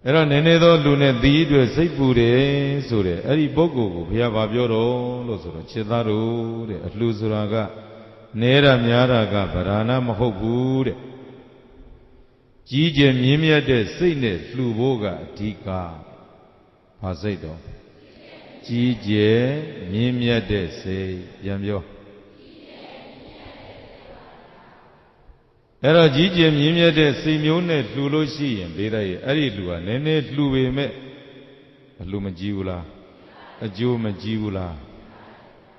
အဲ့တော့နည်းနည်းသောလူနဲ့သီးအတွက်စိတ်ပူတယ်ဆိုတဲ့အဲ့ဒီပုဂ္ဂိုလ်ကိုဘုရားဗာပြောတော့လို့ဆိုတော့ခြေသားတို့တဲ့အလှဆိုတာကနဲတာများတာကဗราဏမဟုတ်ဘူးတဲ့ကြီးကျယ်မြင့်မြတ်တဲ့စိတ်နဲ့လှူဖို့ကအဓိကဘာစိတ်တော့ကြီးကျယ်မြင့်မြတ်တဲ့စိတ်ပြန်ပြောအဲ့တော့ကြီးကျယ်မြင့်မြတ်တဲ့စိတ်မျိုးနဲ့လှူလို့ရှိရင်ဒေသရဲ့အဲ့ဒီလှူကနည်းနည်းလှူပေမဲ့အလှူမကြီးဘူးလားအကျိုးမကြီးဘူးလား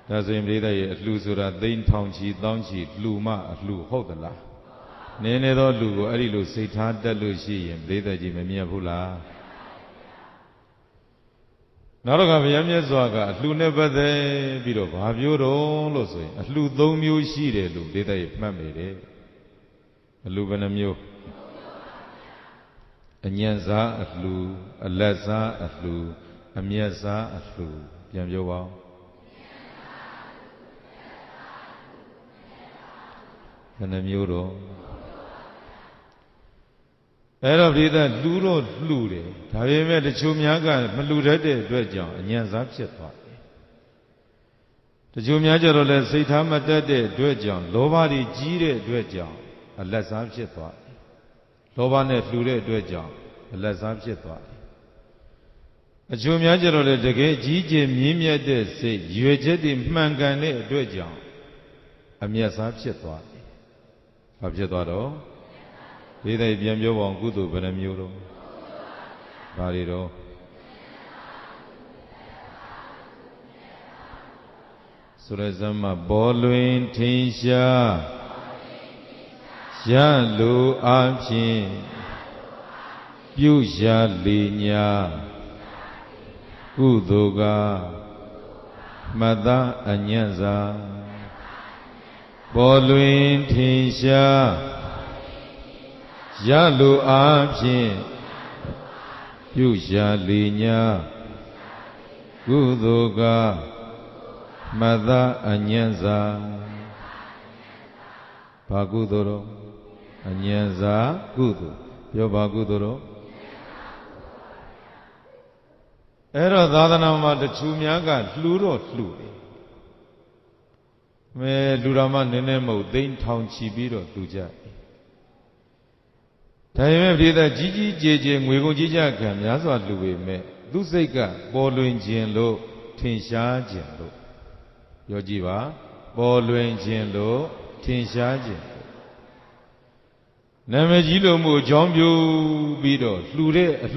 ဒါဆိုရင်ဒေသရဲ့အလှူဆိုတာသိန်းထောင်ချီတောင်းချီလှူမှအလှူဟုတ်သလားနည်းနည်းသောလှူကိုအဲ့ဒီလိုစိတ်ထားတတ်လို့ရှိရင်ဒေသကြီးမမြတ်ဘူးလားနောက်တော့ကဘုရားမြတ်စွာကအလှူနဲ့ပတ်သက်ပြီးတော့ဘာပြောတော့လို့ဆိုရင်အလှူ၃မျိုးရှိတယ်လို့ဒေသရဲ့မှတ်မိတယ်အလှူဘယ်နှမျိုးအညံစားအလှူအလက်စားအလှူအမျက်စားအလှူပြန်ပြောပါဦးဘယ်နှမျိုးတော့အဲ့တော့ဒီသက်လှူတော့လှူတယ်ဒါပေမဲ့တချို့များကမလှူတတ်တဲ့အတွက်ကြောင့်အညံစားဖြစ်သွားတယ်တချို့များကြတော့လည်းစိတ်ထားမတတ်တဲ့အတွက်ကြောင့်လောဘတွေကြီးတဲ့အတွက်ကြောင့်အလက်စားဖြစ်သွားတယ်လောဘနဲ့လှူတဲ့အတွက်ကြောင့်အလက်စားဖြစ်သွားတယ်အချို့များကြတော့လည်းတကယ်ကြီးကျယ်မြင့်မြတ်တဲ့စိတ်ရွယ်ချက်တွေမှန်ကန်တဲ့အတွက်ကြောင့်အမျက်စားဖြစ်သွားတယ်ဘာဖြစ်သွားတော့ဒီတိုင်းပြန်ပြောပါအောင်ကုသိုလ်ဘယ်နှမျိုးတော့ဘာတွေတော့ဆိုရဇမဘောလွင်ထင်ရှားရလိုအားဖြင့်ပြုရှာလေညာကုသိုလ်ကမတ္တအညံ့စာပေါ်လွင်ထင်ရှားရလိုအားဖြင့်ပြုရှာလေညာကုသိုလ်ကမတ္တအညံ့စာဘာကုသိုလ်တော့အညံစာကုသိုလ်ပြောပါကုသိုလ်တော့အဲ့တော့သာသနာမှာတချို့များကလှူတော့လှူတယ်မဲလူတော်မှနည်းနည်းမဟုတ်သိန်းထောင်ချီပြီးတော့လှူကြတယ်ဒါပေမဲ့ပြည်သားကြီးကြီးကျယ်ကျယ်ငွေကုန်ကြီးကြခံများစွာလှူပေမဲ့သူစိတ်ကပေါ်လွင်ခြင်းလို့ထင်ရှားခြင်းလို့ပြောကြည့်ပါပေါ်လွင်ခြင်းလို့ထင်ရှားခြင်းနာမည်ကြီးလို့မို့အကြောင်းပြုပြီးတော့လှူတဲ့အ